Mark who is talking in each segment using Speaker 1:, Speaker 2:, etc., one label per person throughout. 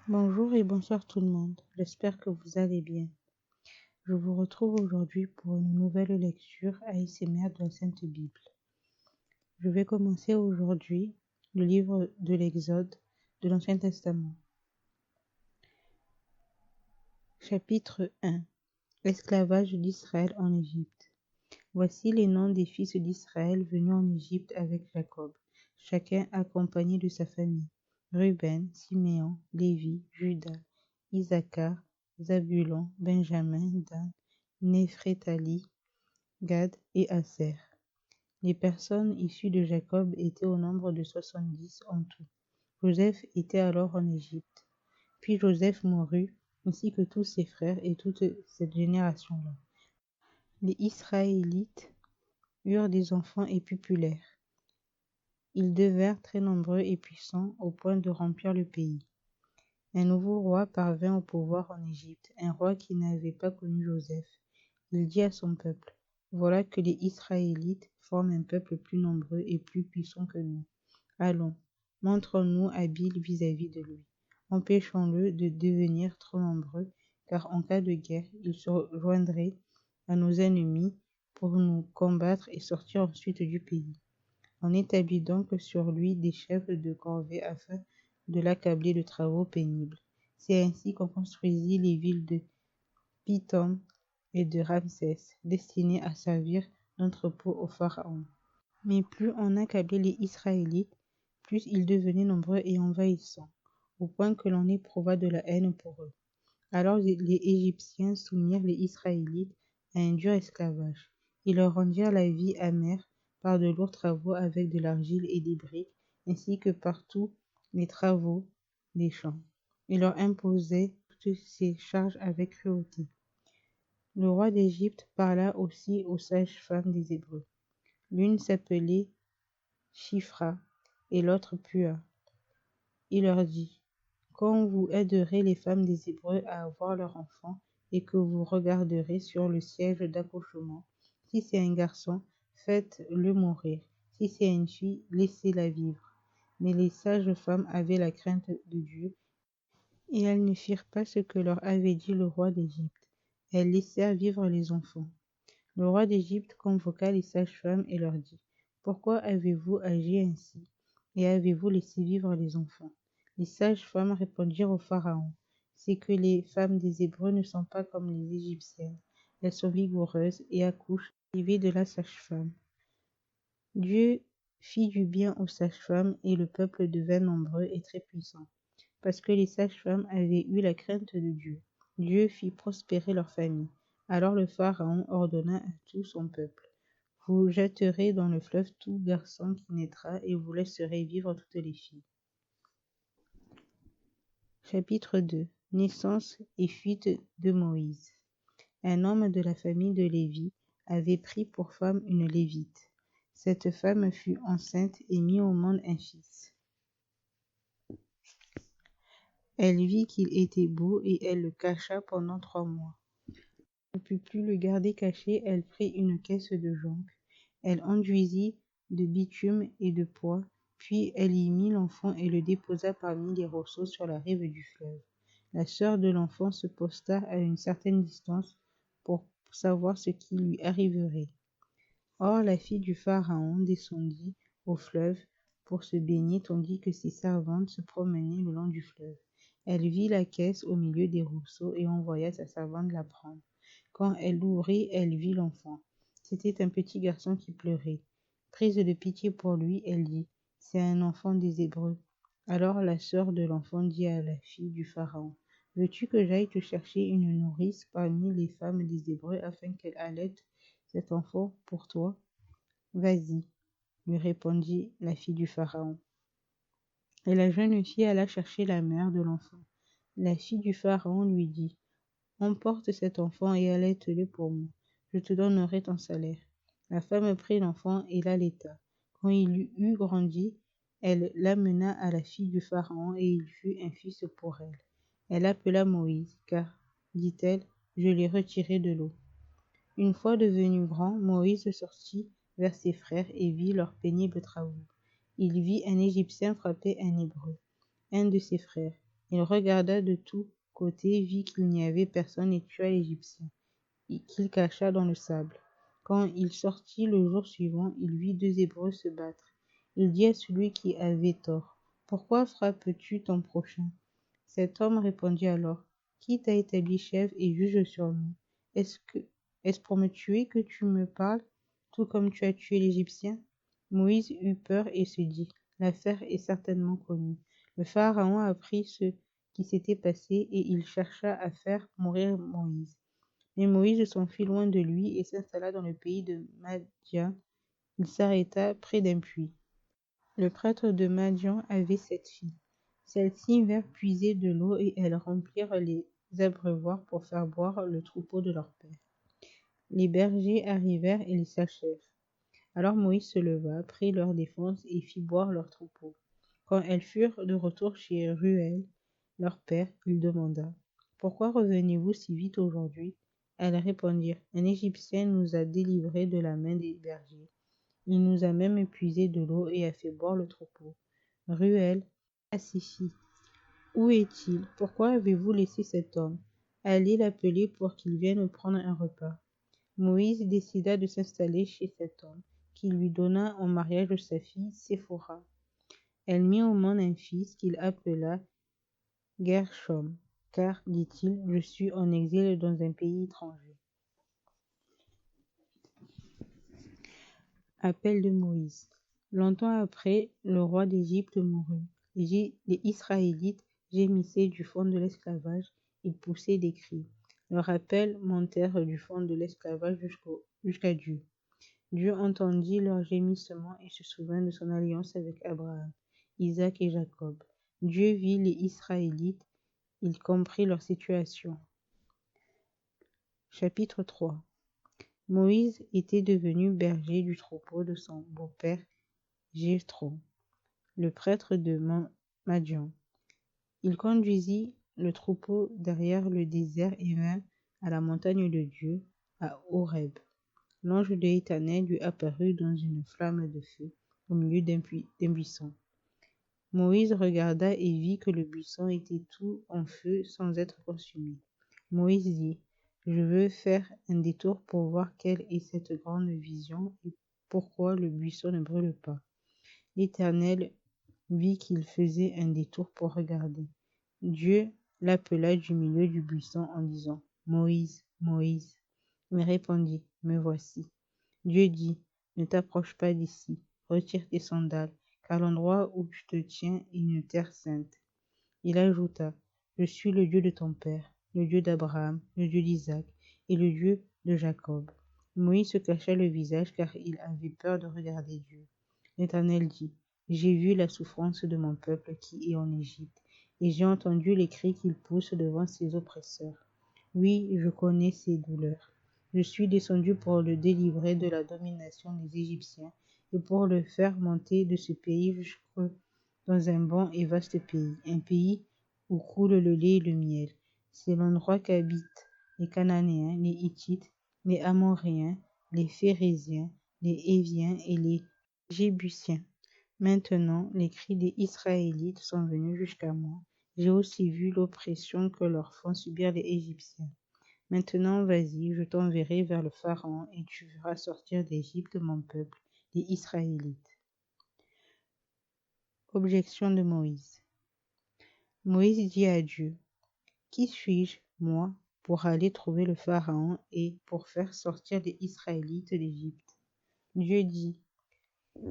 Speaker 1: Bonjour et bonsoir tout le monde, j'espère que vous allez bien. Je vous retrouve aujourd'hui pour une nouvelle lecture ASMR de la Sainte Bible. Je vais commencer aujourd'hui le livre de l'Exode de l'Ancien Testament. Chapitre 1. L'esclavage d'Israël en Égypte. Voici les noms des fils d'Israël venus en Égypte avec Jacob, chacun accompagné de sa famille. Ruben, Siméon, Lévi, Juda, Isaacar, Zabulon, Benjamin, Dan, Néphrétali, Gad et Aser. Les personnes issues de Jacob étaient au nombre de 70 en tout. Joseph était alors en Égypte. Puis Joseph mourut, ainsi que tous ses frères et toute cette génération-là. Les Israélites eurent des enfants et pupillèrent. Ils devinrent très nombreux et puissants au point de remplir le pays. Un nouveau roi parvint au pouvoir en Égypte, un roi qui n'avait pas connu Joseph. Il dit à son peuple, « Voilà que les Israélites forment un peuple plus nombreux et plus puissant que nous. Allons, montrons-nous habiles vis-à-vis de lui. Empêchons-le de devenir trop nombreux, car en cas de guerre, il se joindrait à nos ennemis pour nous combattre et sortir ensuite du pays. On établit donc sur lui des chefs de corvée afin de l'accabler de travaux pénibles. C'est ainsi qu'on construisit les villes de Pithom et de Ramsès, destinées à servir d'entrepôt au pharaon. Mais plus on accablait les Israélites, plus ils devenaient nombreux et envahissants, au point que l'on éprouva de la haine pour eux. Alors les Égyptiens soumirent les Israélites à un dur esclavage. Ils leur rendirent la vie amère par de lourds travaux avec de l'argile et des briques, ainsi que par tous les travaux des champs. Ils leur imposaient toutes ces charges avec cruauté. Le roi d'Égypte parla aussi aux sages-femmes des Hébreux. L'une s'appelait Shifra et l'autre Pua. Il leur dit, quand vous aiderez les femmes des Hébreux à avoir leurs enfants et que vous regarderez sur le siège d'accouchement, si c'est un garçon, faites-le mourir. Si c'est une fille, laissez-la vivre. Mais les sages femmes avaient la crainte de Dieu et elles ne firent pas ce que leur avait dit le roi d'Égypte. Elles laissèrent vivre les enfants. Le roi d'Égypte convoqua les sages-femmes et leur dit, pourquoi avez-vous agi ainsi et avez-vous laissé vivre les enfants? Les sages-femmes répondirent au Pharaon, c'est que les femmes des Hébreux ne sont pas comme les Égyptiennes. Elles sont vigoureuses et accouchent privées de la sage-femme. Dieu fit du bien aux sages-femmes et le peuple devint nombreux et très puissant, parce que les sages-femmes avaient eu la crainte de Dieu. Dieu fit prospérer leur famille. Alors le Pharaon ordonna à tout son peuple, vous jetterez dans le fleuve tout garçon qui naîtra et vous laisserez vivre toutes les filles. Chapitre 2. Naissance et fuite de Moïse. Un homme de la famille de Lévi avait pris pour femme une Lévite. Cette femme fut enceinte et mit au monde un fils. Elle vit qu'il était beau et elle le cacha pendant 3 mois. Elle ne put plus le garder caché, elle prit une caisse de jonc. Elle enduisit de bitume et de poix, puis elle y mit l'enfant et le déposa parmi les roseaux sur la rive du fleuve. La sœur de l'enfant se posta à une certaine distance pour savoir ce qui lui arriverait. Or la fille du Pharaon descendit au fleuve pour se baigner tandis que ses servantes se promenaient le long du fleuve. Elle vit la caisse au milieu des roseaux et envoya sa servante la prendre. Quand elle l'ouvrit, elle vit l'enfant. C'était un petit garçon qui pleurait. Prise de pitié pour lui, elle dit, « C'est un enfant des Hébreux. » Alors la sœur de l'enfant dit à la fille du Pharaon, « Veux-tu que j'aille te chercher une nourrice parmi les femmes des Hébreux afin qu'elle allaite cet enfant pour toi? » « Vas-y, » lui répondit la fille du Pharaon. Et la jeune fille alla chercher la mère de l'enfant. La fille du Pharaon lui dit, « Emporte cet enfant et allaite-le pour moi. Je te donnerai ton salaire. » La femme prit l'enfant et l'allaita. Quand il eut grandi, elle l'amena à la fille du Pharaon et il fut un fils pour elle. Elle l'appela Moïse, car, dit-elle, je l'ai retiré de l'eau. Une fois devenu grand, Moïse sortit vers ses frères et vit leurs pénibles travaux. Il vit un Égyptien frapper un Hébreu, un de ses frères. Il regarda de tous côtés, vit qu'il n'y avait personne et tua l'Égyptien, qu'il cacha dans le sable. Quand il sortit le jour suivant, il vit deux Hébreux se battre. Il dit à celui qui avait tort, pourquoi frappes-tu ton prochain? Cet homme répondit alors, qui t'a établi chef et juge sur nous? Est-ce que, est-ce pour me tuer que tu me parles, tout comme tu as tué l'Égyptien? Moïse eut peur et se dit, l'affaire est certainement connue. Le Pharaon apprit ce qui s'était passé et il chercha à faire mourir Moïse. Mais Moïse s'enfuit loin de lui et s'installa dans le pays de Madian. Il s'arrêta près d'un puits. Le prêtre de Madian avait 7 filles. Celles-ci vinrent puiser de l'eau et elles remplirent les abreuvoirs pour faire boire le troupeau de leur père. Les bergers arrivèrent et les sachèrent. Alors Moïse se leva, prit leur défense et fit boire leur troupeau. Quand elles furent de retour chez Ruel, leur père, il demanda, pourquoi revenez-vous si vite aujourd'hui? Elles répondirent, un Égyptien nous a délivrés de la main des bergers. Il nous a même épuisé de l'eau et a fait boire le troupeau. Ruel à ses filles, où est-il? Pourquoi avez-vous laissé cet homme? Allez l'appeler pour qu'il vienne prendre un repas. Moïse décida de s'installer chez cet homme, qui lui donna en mariage sa fille Séphora. Elle mit au monde un fils qu'il appela Gershom, car, dit-il, je suis en exil dans un pays étranger. Appel de Moïse. Longtemps après, le roi d'Égypte mourut. Les Israélites gémissaient du fond de l'esclavage, ils poussaient des cris. Leurs appels montèrent du fond de l'esclavage jusqu'à Dieu. Dieu entendit leurs gémissements et se souvint de son alliance avec Abraham, Isaac et Jacob. Dieu vit les Israélites, il comprit leur situation. Chapitre 3. Moïse était devenu berger du troupeau de son beau-père Jéthro, le prêtre de Madian. Il conduisit le troupeau derrière le désert et vint à la montagne de Dieu, à Horeb. L'ange de l'Éternel lui apparut dans une flamme de feu au milieu d'un buisson. Moïse regarda et vit que le buisson était tout en feu sans être consumé. Moïse dit, je veux faire un détour pour voir quelle est cette grande vision et pourquoi le buisson ne brûle pas. L'Éternel vit qu'il faisait un détour pour regarder. Dieu l'appela du milieu du buisson en disant, Moïse, Moïse. Il répondit, me voici. Dieu dit, ne t'approche pas d'ici, retire tes sandales, car l'endroit où tu te tiens est une terre sainte. Il ajouta, je suis le Dieu de ton père, le Dieu d'Abraham, le Dieu d'Isaac et le Dieu de Jacob. Moïse se cacha le visage car il avait peur de regarder Dieu. L'Éternel dit, j'ai vu la souffrance de mon peuple qui est en Égypte, et j'ai entendu les cris qu'il pousse devant ses oppresseurs. Oui, je connais ses douleurs. Je suis descendu pour le délivrer de la domination des Égyptiens et pour le faire monter de ce pays jusque dans un bon et vaste pays, un pays où coule le lait et le miel. C'est l'endroit qu'habitent les Cananéens, les Hittites, les Amoréens, les Phérésiens, les Héviens et les Jébusiens. Maintenant, les cris des Israélites sont venus jusqu'à moi. J'ai aussi vu l'oppression que leur font subir les Égyptiens. Maintenant, vas-y, je t'enverrai vers le Pharaon et tu feras sortir d'Égypte mon peuple, les Israélites. Objection de Moïse. Moïse dit à Dieu, qui suis-je, moi, pour aller trouver le Pharaon et pour faire sortir les Israélites d'Égypte? Dieu dit,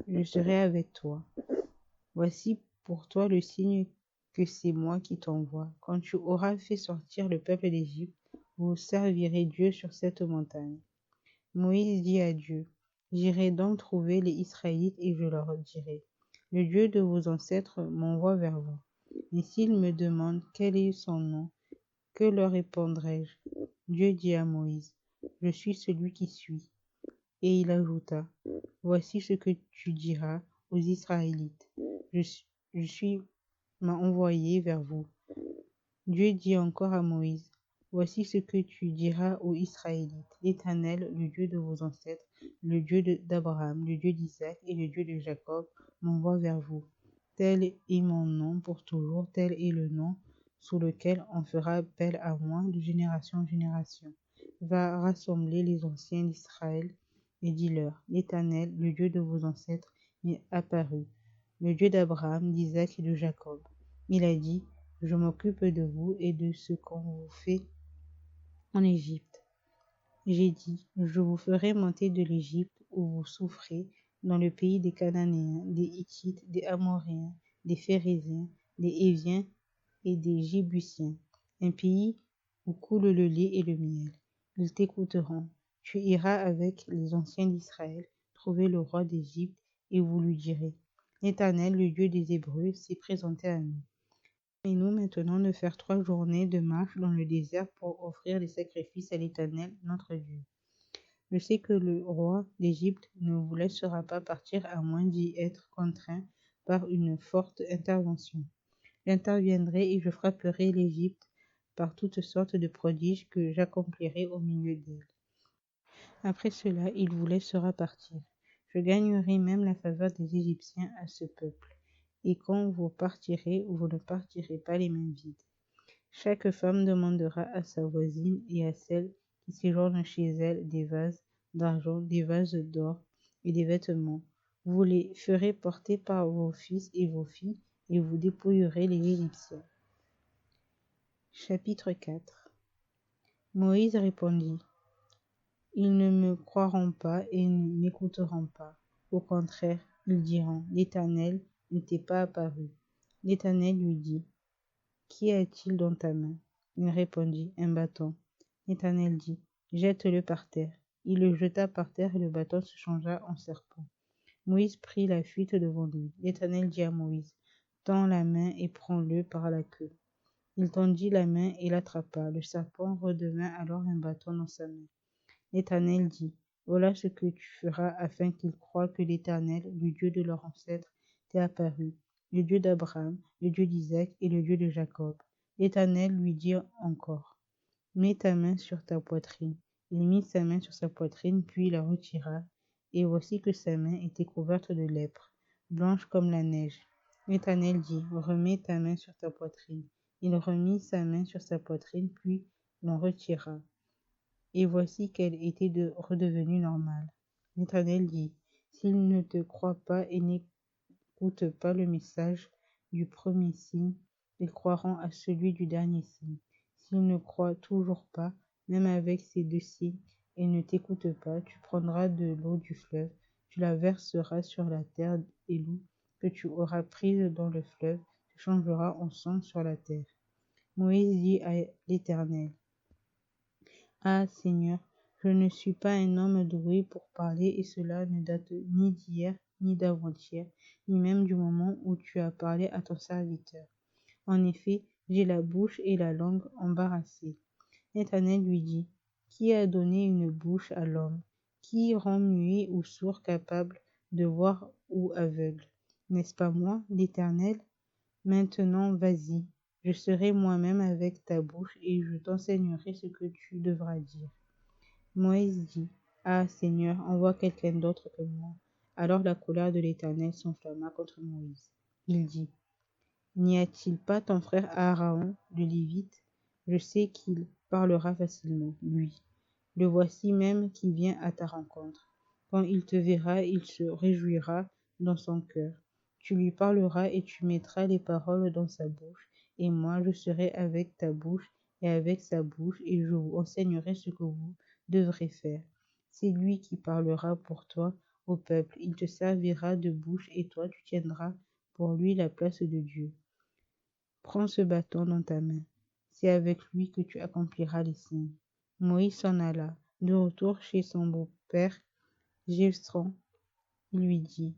Speaker 1: je serai avec toi. Voici pour toi le signe que c'est moi qui t'envoie. Quand tu auras fait sortir le peuple d'Égypte, vous servirez Dieu sur cette montagne. Moïse dit à Dieu, j'irai donc trouver les Israélites et je leur dirai, le Dieu de vos ancêtres m'envoie vers vous. Mais s'ils me demandent quel est son nom, que leur répondrai-je? Dieu dit à Moïse, je suis celui qui suis. Et il ajouta, voici ce que tu diras aux Israélites, je suis m'a envoyé vers vous. Dieu dit encore à Moïse, voici ce que tu diras aux Israélites, l'Éternel, le Dieu de vos ancêtres, le Dieu d'Abraham, le Dieu d'Isaac et le Dieu de Jacob m'envoie vers vous. Tel est mon nom pour toujours, tel est le nom sous lequel on fera appel à moi de génération en génération. Va rassembler les anciens d'Israël et dis-leur, l'Éternel, le Dieu de vos ancêtres, m'est apparu, le Dieu d'Abraham, d'Isaac et de Jacob. Il a dit, je m'occupe de vous et de ce qu'on vous fait en Égypte. J'ai dit, je vous ferai monter de l'Égypte où vous souffrez, dans le pays des Cananéens, des Hittites, des Amoréens, des Phéréziens, des Héviens et des Jébusiens, un pays où coule le lait et le miel. Ils t'écouteront. Tu iras avec les anciens d'Israël, trouver le roi d'Égypte, et vous lui direz, l'Éternel, le Dieu des Hébreux, s'est présenté à nous. Et nous maintenant de faire 3 journées de marche dans le désert pour offrir des sacrifices à l'Éternel, notre Dieu. Je sais que le roi d'Égypte ne vous laissera pas partir à moins d'y être contraint par une forte intervention. J'interviendrai et je frapperai l'Égypte par toutes sortes de prodiges que j'accomplirai au milieu d'elle. Après cela, il vous laissera partir. Je gagnerai même la faveur des Égyptiens à ce peuple. Et quand vous partirez, vous ne partirez pas les mains vides. Chaque femme demandera à sa voisine et à celle qui séjourne chez elle des vases d'argent, des vases d'or et des vêtements. Vous les ferez porter par vos fils et vos filles, et vous dépouillerez les Égyptiens. Chapitre 4. Moïse répondit, ils ne me croiront pas et ne m'écouteront pas. Au contraire, ils diront, l'Éternel ne t'est pas apparu. L'Éternel lui dit, qu'y a-t-il dans ta main? Il répondit, un bâton. L'Éternel dit, jette-le par terre. Il le jeta par terre et le bâton se changea en serpent. Moïse prit la fuite devant lui. L'Éternel dit à Moïse, tends la main et prends-le par la queue. Il tendit la main et l'attrapa. Le serpent redevint alors un bâton dans sa main. L'Éternel dit, voilà ce que tu feras afin qu'ils croient que l'Éternel, le Dieu de leurs ancêtres, t'est apparu, le Dieu d'Abraham, le Dieu d'Isaac et le Dieu de Jacob. L'Éternel lui dit encore, mets ta main sur ta poitrine. Il mit sa main sur sa poitrine, puis la retira, et voici que sa main était couverte de lèpre, blanche comme la neige. L'Éternel dit, remets ta main sur ta poitrine. Il remit sa main sur sa poitrine, puis l'en retira. Et voici qu'elle était redevenue normale. L'Éternel dit, s'ils ne te croient pas et n'écoutent pas le message du premier signe, ils croiront à celui du dernier signe. S'ils ne croient toujours pas, même avec ces 2 signes, et ne t'écoutent pas, tu prendras de l'eau du fleuve, tu la verseras sur la terre, et l'eau que tu auras prise dans le fleuve se changera en sang sur la terre. Moïse dit à l'Éternel, ah Seigneur, je ne suis pas un homme doué pour parler et cela ne date ni d'hier, ni d'avant-hier, ni même du moment où tu as parlé à ton serviteur. En effet, j'ai la bouche et la langue embarrassées. L'Éternel lui dit, qui a donné une bouche à l'homme? Qui rend muet ou sourd capable de voir ou aveugle? N'est-ce pas moi, l'Éternel? Maintenant, vas-y, je serai moi-même avec ta bouche et je t'enseignerai ce que tu devras dire. Moïse dit, ah Seigneur, envoie quelqu'un d'autre que moi. Alors la colère de l'Éternel s'enflamma contre Moïse. Il dit, n'y a-t-il pas ton frère Aaron, le Lévite? Je sais qu'il parlera facilement, lui. Le voici même qui vient à ta rencontre. Quand il te verra, il se réjouira dans son cœur. Tu lui parleras et tu mettras les paroles dans sa bouche, et moi je serai avec ta bouche et avec sa bouche, et je vous enseignerai ce que vous devrez faire. C'est lui qui parlera pour toi au peuple. Il te servira de bouche, et toi tu tiendras pour lui la place de Dieu. Prends ce bâton dans ta main. C'est avec lui que tu accompliras les signes. Moïse s'en alla. De retour chez son beau-père, Jethro, il lui dit,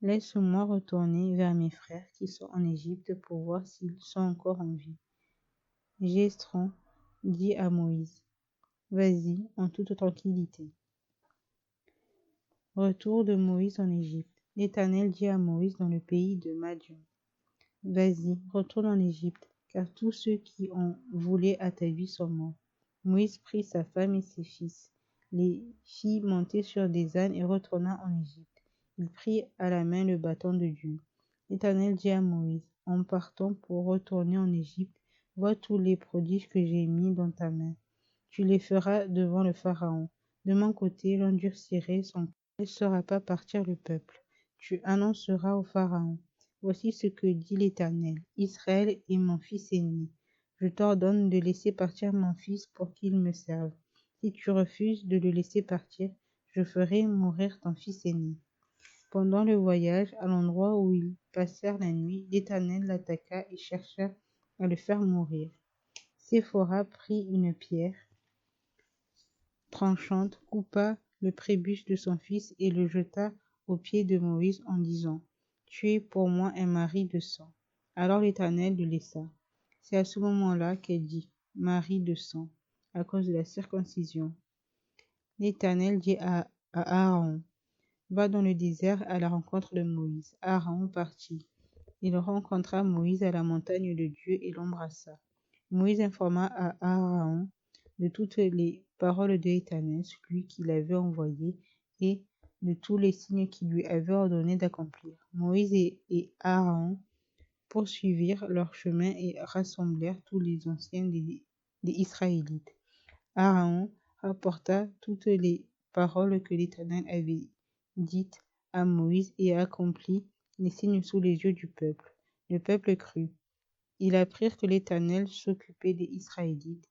Speaker 1: laisse-moi retourner vers mes frères qui sont en Égypte pour voir s'ils sont encore en vie. Jethro dit à Moïse, vas-y en toute tranquillité. Retour de Moïse en Égypte. L'Éternel dit à Moïse dans le pays de Madian, vas-y, retourne en Égypte, car tous ceux qui ont volé à ta vie sont morts. Moïse prit sa femme et ses fils, les fit monter sur des ânes et retourna en Égypte. Il prit à la main le bâton de Dieu. L'Éternel dit à Moïse, en partant pour retourner en Égypte, vois tous les prodiges que j'ai mis dans ta main. Tu les feras devant le Pharaon. De mon côté, j'endurcirai son cœur, il ne laissera pas partir le peuple. Tu annonceras au Pharaon, voici ce que dit l'Éternel, Israël est mon fils aîné. Je t'ordonne de laisser partir mon fils pour qu'il me serve. Si tu refuses de le laisser partir, je ferai mourir ton fils aîné. Pendant le voyage, à l'endroit où ils passèrent la nuit, l'Éternel l'attaqua et chercha à le faire mourir. Séphora prit une pierre tranchante, coupa le prépuce de son fils et le jeta aux pieds de Moïse en disant, tu es pour moi un mari de sang. Alors l'Éternel le laissa. C'est à ce moment-là qu'elle dit, mari de sang, à cause de la circoncision. L'Éternel dit à Aaron, va dans le désert à la rencontre de Moïse. Aaron partit. Il rencontra Moïse à la montagne de Dieu et l'embrassa. Moïse informa à Aaron de toutes les paroles de l'Éternel, celui qui l'avait envoyé, et de tous les signes qu'il lui avait ordonné d'accomplir. Moïse et Aaron poursuivirent leur chemin et rassemblèrent tous les anciens des Israélites. Aaron rapporta toutes les paroles que l'Éternel avait dites à Moïse et accomplit les signes sous les yeux du peuple. Le peuple crut. Ils apprirent que l'Éternel s'occupait des Israélites,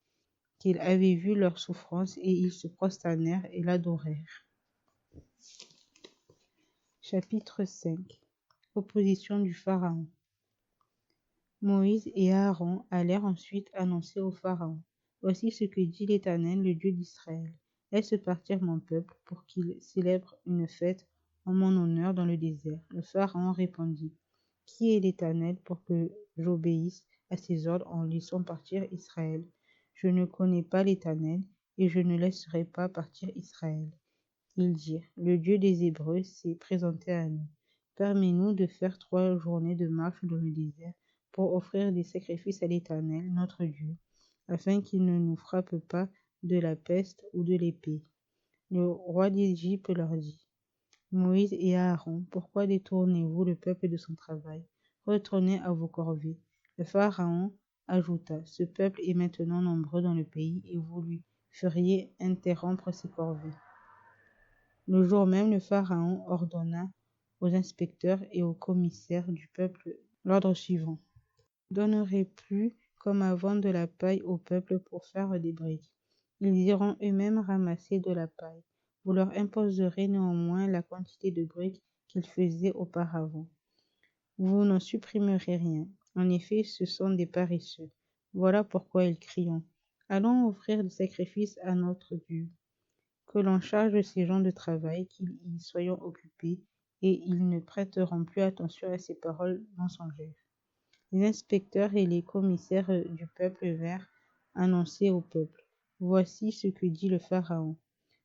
Speaker 1: qu'il avait vu leur souffrance, et ils se prosternèrent et l'adorèrent. Chapitre 5. Opposition du Pharaon. Moïse et Aaron allèrent ensuite annoncer au Pharaon, voici ce que dit l'Éternel, le Dieu d'Israël. Laisse partir mon peuple pour qu'il célèbre une fête en mon honneur dans le désert. Le Pharaon répondit, qui est l'Éternel pour que j'obéisse à ses ordres en laissant partir Israël? Je ne connais pas l'Éternel et je ne laisserai pas partir Israël. Ils dirent, le Dieu des Hébreux s'est présenté à nous. Permets-nous de faire 3 journées de marche dans le désert pour offrir des sacrifices à l'Éternel, notre Dieu, afin qu'il ne nous frappe pas de la peste ou de l'épée. Le roi d'Égypte leur dit, Moïse et Aaron, pourquoi détournez-vous le peuple de son travail? Retournez à vos corvées. Le Pharaon ajouta, ce peuple est maintenant nombreux dans le pays et vous lui feriez interrompre ses corvées. Le jour même, le Pharaon ordonna aux inspecteurs et aux commissaires du peuple l'ordre suivant. Vous ne donnerez plus comme avant de la paille au peuple pour faire des briques. Ils iront eux-mêmes ramasser de la paille. Vous leur imposerez néanmoins la quantité de briques qu'ils faisaient auparavant. Vous n'en supprimerez rien. En effet, ce sont des paresseux. Voilà pourquoi ils crient. Allons offrir des sacrifices à notre Dieu. Que l'on charge ces gens de travail, qu'ils y soient occupés, et ils ne prêteront plus attention à ces paroles mensongères. Les inspecteurs et les commissaires du peuple vinrent annoncer au peuple, voici ce que dit le Pharaon.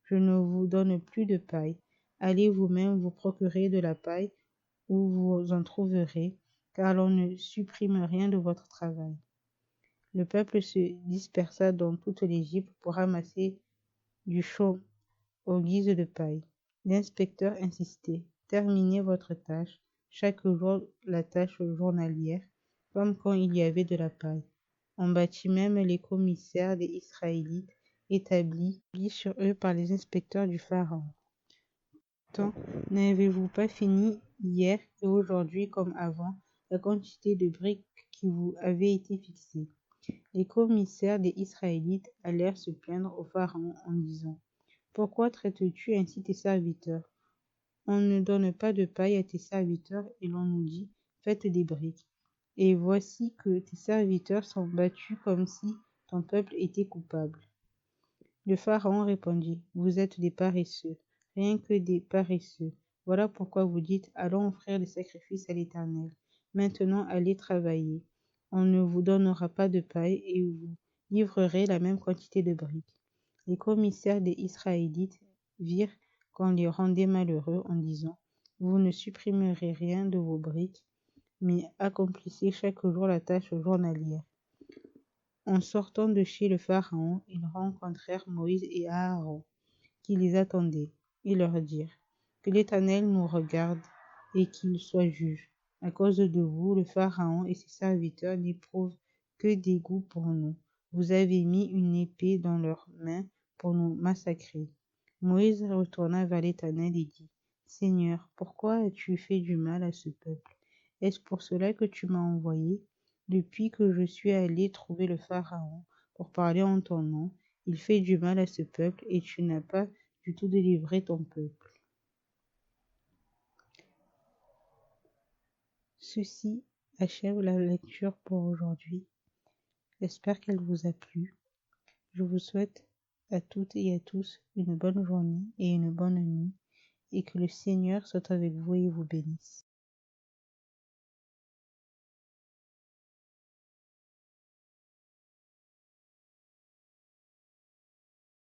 Speaker 1: Je ne vous donne plus de paille. Allez vous-même vous procurer de la paille où vous en trouverez, car l'on ne supprime rien de votre travail. Le peuple se dispersa dans toute l'Égypte pour ramasser du chaume aux guises de paille. L'inspecteur insistait. Terminez votre tâche, chaque jour la tâche journalière, comme quand il y avait de la paille. On bâtit même les commissaires des Israélites, établis sur eux par les inspecteurs du Pharaon. Pourtant, n'avez-vous pas fini hier et aujourd'hui comme avant la quantité de briques qui vous avait été fixée? Les commissaires des Israélites allèrent se plaindre au Pharaon en disant, pourquoi traites-tu ainsi tes serviteurs? On ne donne pas de paille à tes serviteurs et l'on nous dit, faites des briques. Et voici que tes serviteurs sont battus comme si ton peuple était coupable. Le Pharaon répondit, vous êtes des paresseux, rien que des paresseux. Voilà pourquoi vous dites, allons offrir des sacrifices à l'Éternel. Maintenant, allez travailler. On ne vous donnera pas de paille et vous livrerez la même quantité de briques. Les commissaires des Israélites virent qu'on les rendait malheureux en disant, vous ne supprimerez rien de vos briques, mais accomplissez chaque jour la tâche journalière. En sortant de chez le Pharaon, ils rencontrèrent Moïse et Aaron, qui les attendaient. Ils leur dirent, que l'Éternel nous regarde et qu'il soit juge. À cause de vous, le Pharaon et ses serviteurs n'éprouvent que dégoût pour nous. Vous avez mis une épée dans leurs mains pour nous massacrer. Moïse retourna vers l'Éternel et dit, Seigneur, pourquoi as-tu fait du mal à ce peuple? Est-ce pour cela que tu m'as envoyé? Depuis que je suis allé trouver le Pharaon pour parler en ton nom, il fait du mal à ce peuple et tu n'as pas du tout délivré ton peuple. Ceci achève la lecture pour aujourd'hui. J'espère qu'elle vous a plu. Je vous souhaite à toutes et à tous une bonne journée et une bonne nuit et que le Seigneur soit avec vous et vous bénisse.